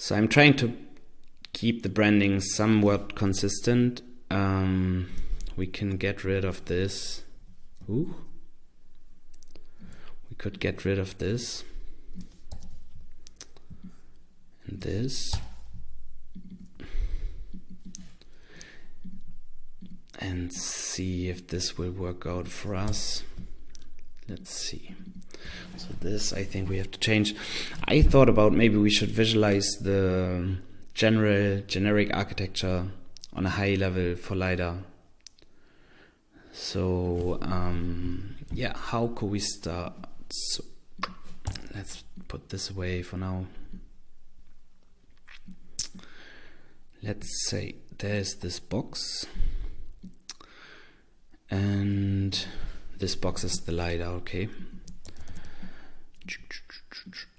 So I'm trying to keep the branding somewhat consistent. We can get rid of this. Ooh. We could get rid of this and this. And see if this will work out for us. Let's see. So this, I think we have to change. I thought about maybe we should visualize the generic architecture on a high level for LIDAR. So yeah, how could we start? So let's put this away for now. Let's say there's this box, and this box is the LIDAR, okay?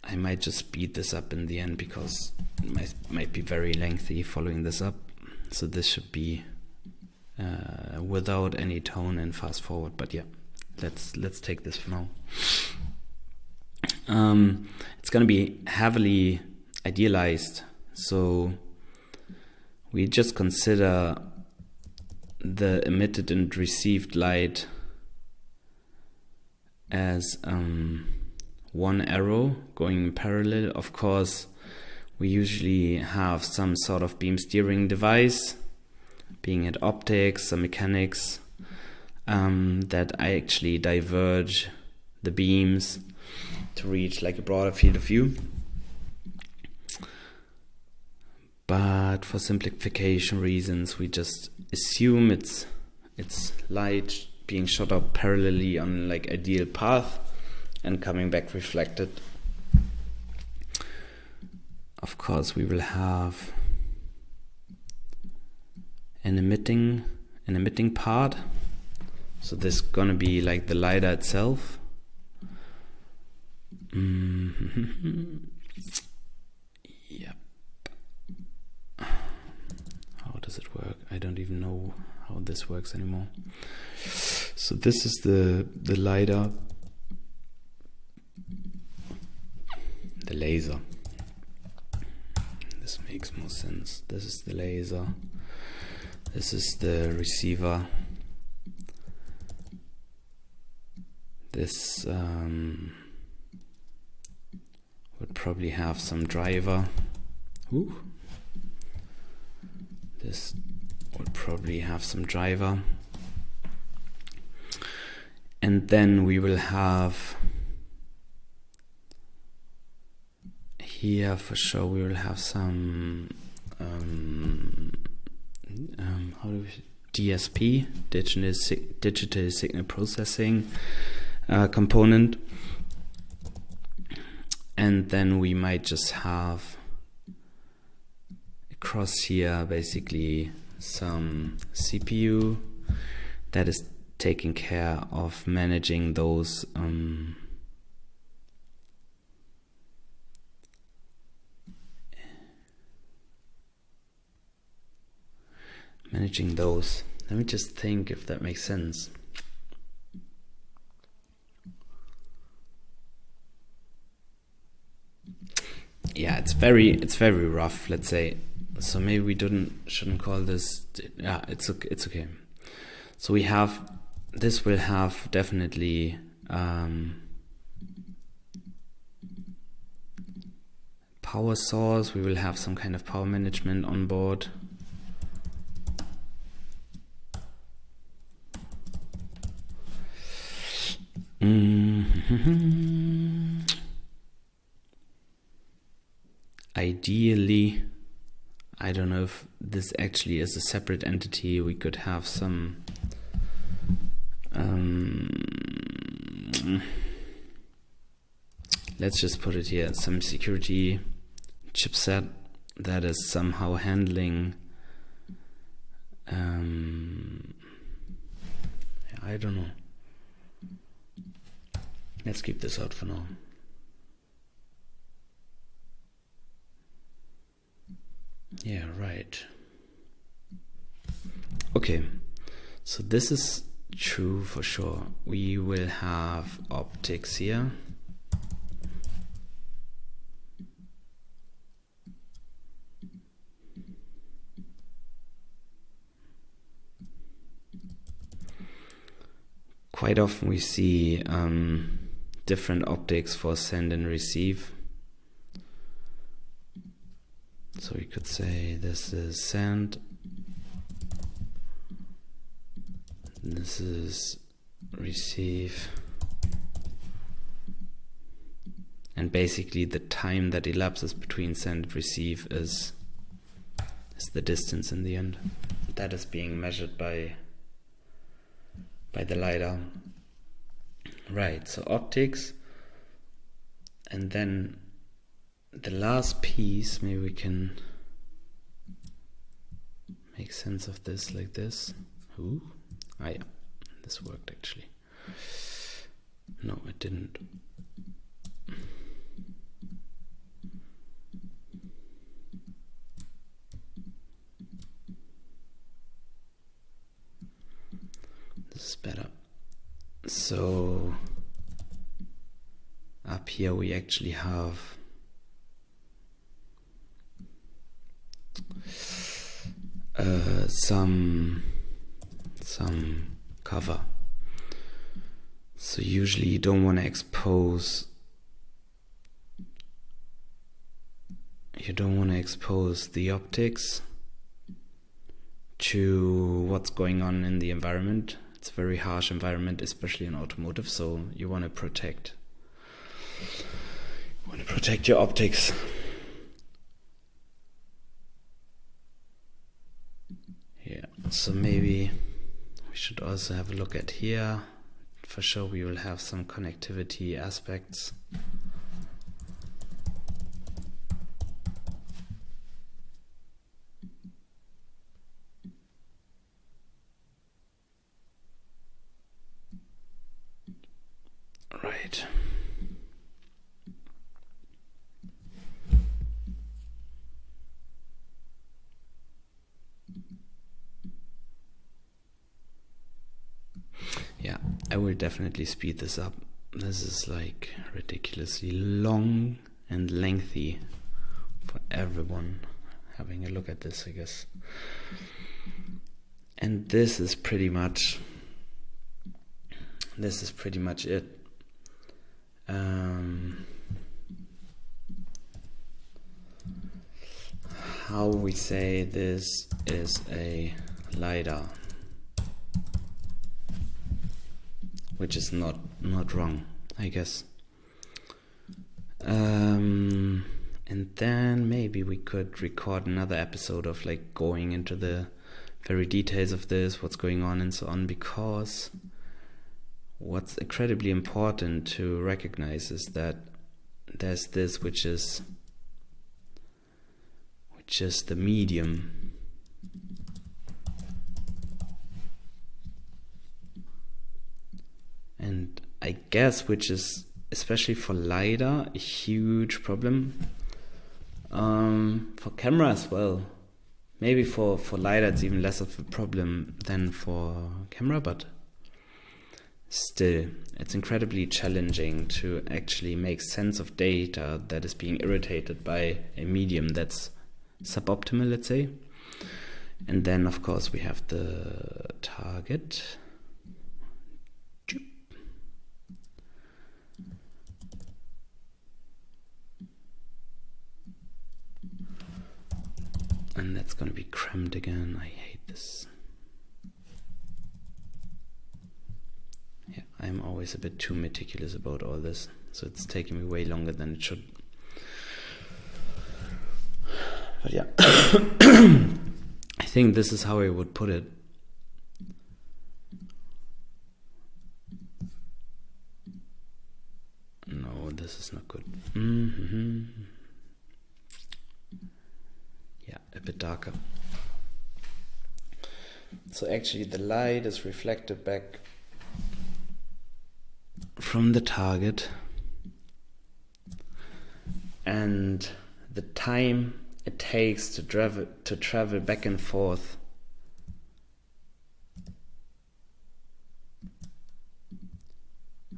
I might just speed this up in the end because it might be very lengthy following this up. So this should be without any tone and fast forward. But yeah, let's take this for now. It's gonna be heavily idealized. So we just consider the emitted and received light as one arrow going in parallel. Of course, we usually have some sort of beam steering device, being it optics or mechanics, that I actually diverge the beams to reach like a broader field of view. But for simplification reasons, we just assume it's light being shot up parallelly on like ideal path and coming back reflected. Of course, we will have an emitting part. So this is gonna be like the LIDAR itself. Yep. How does it work? I don't even know how this works anymore. So this is the LIDAR, the laser. This makes more sense. This is the laser. This is the receiver. This would probably have some driver. Ooh. This would probably have some driver. And then we will have here for sure we will have some DSP, digital signal processing component. And then we might just have across here basically some CPU that is taking care of managing those Let me just think if that makes sense. Yeah, it's very rough, let's say. So maybe we shouldn't call this. Yeah, it's okay. So we have this will have definitely power source. We will have some kind of power management on board. Ideally, I don't know if this actually is a separate entity. We could have some let's just put it here, some security chipset that is somehow handling I don't know. Let's keep this out for now. Yeah, right. Okay, so this is true for sure. We will have optics here. quite often we see different optics for send and receive. So we could say this is send, this is receive, and basically the time that elapses between send and receive is the distance in the end. That is being measured by the LIDAR. Right, so optics, and then the last piece, maybe we can make sense of this like this. Ooh, ah yeah, this worked actually. No, it didn't. This is better. So up here we actually have some cover. So usually you don't want to expose the optics to what's going on in the environment. It's a very harsh environment, especially in automotive, so you want to protect your optics. Yeah, so maybe we should also have a look at here. For sure we will have some connectivity aspects. Right. Yeah, I will definitely speed this up. This is like ridiculously long and lengthy for everyone having a look at this, I guess. And this is pretty much it. How we say this is a LIDAR, which is not wrong, I guess. And then maybe we could record another episode of like going into the very details of this, what's going on and so on, because what's incredibly important to recognize is that there's this which is the medium. And I guess which is, especially for LIDAR, a huge problem. For camera as well. Maybe for LIDAR it's even less of a problem than for camera, but still, it's incredibly challenging to actually make sense of data that is being irritated by a medium that's suboptimal, let's say. And then of course we have the target. And that's going to be crammed again. I hate this. Yeah, I'm always a bit too meticulous about all this, so it's taking me way longer than it should. But yeah, I think this is how I would put it. No, this is not good. Yeah, a bit darker. So actually the light is reflected back from the target, and the time it takes to travel back and forth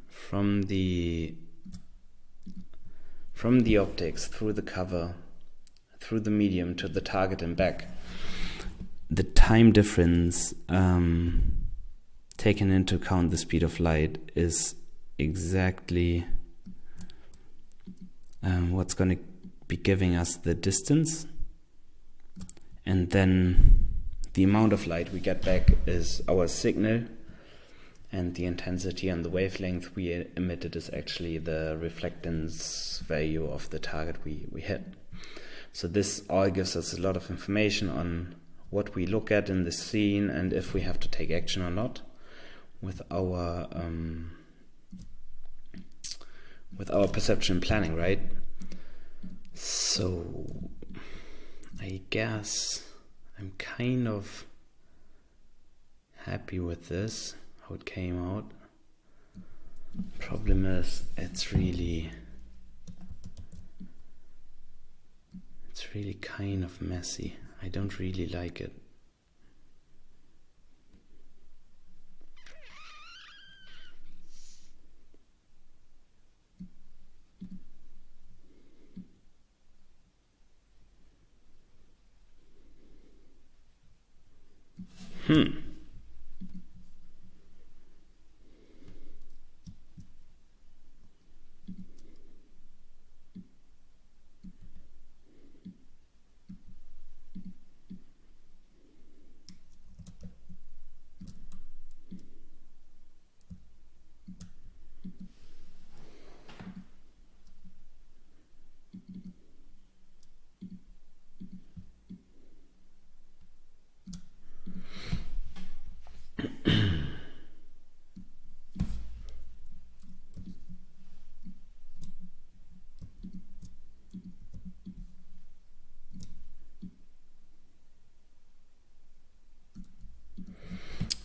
from the optics through the cover, through the medium to the target and back. The time difference taking into account the speed of light is exactly what's going to be giving us the distance, and then the amount of light we get back is our signal, and the intensity and the wavelength we emitted is actually the reflectance value of the target we hit. So this all gives us a lot of information on what we look at in the scene and if we have to take action or not with our perception planning, right? So I guess I'm kind of happy with this, how it came out. Problem is, it's really kind of messy. I don't really like it.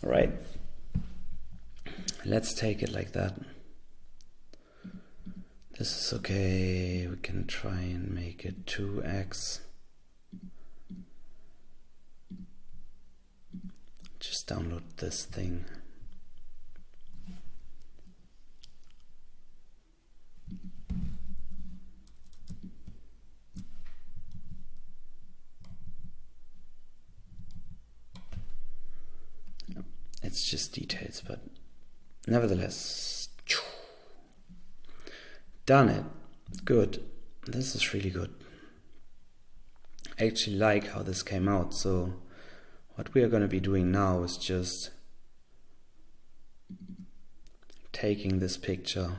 All right, let's take it like that. This is okay. We can try and make it 2x. Just download this thing. It's just details, but nevertheless, done it. Good. This is really good. I actually like how this came out. So what we are going to be doing now is just taking this picture,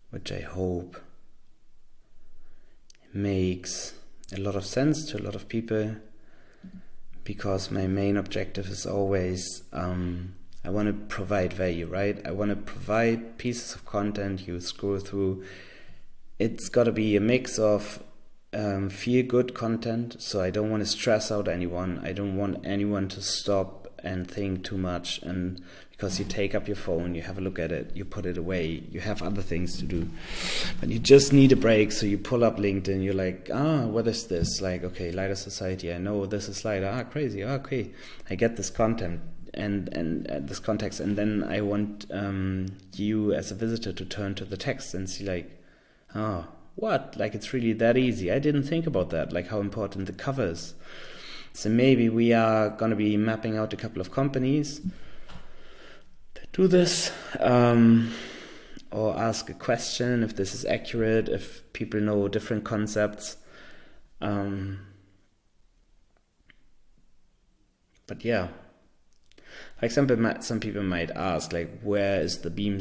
which I hope makes a lot of sense to a lot of people, because my main objective is always I want to provide value, right? I want to provide pieces of content you scroll through. It's got to be a mix of feel-good content, so I don't want to stress out anyone. I don't want anyone to stop and think too much, and because you take up your phone, you have a look at it, you put it away, you have other things to do, but you just need a break. So you pull up LinkedIn, you're like, what is this? Like, okay, LIDAR Society, I know this is LIDAR. Crazy. Okay, I get this content and this context, and then I want you as a visitor to turn to the text and see like, what? Like, it's really that easy. I didn't think about that, like how important the cover is. So maybe we are going to be mapping out a couple of companies that do this, or ask a question if this is accurate, if people know different concepts. But yeah, for example, some people might ask, like, where is the beam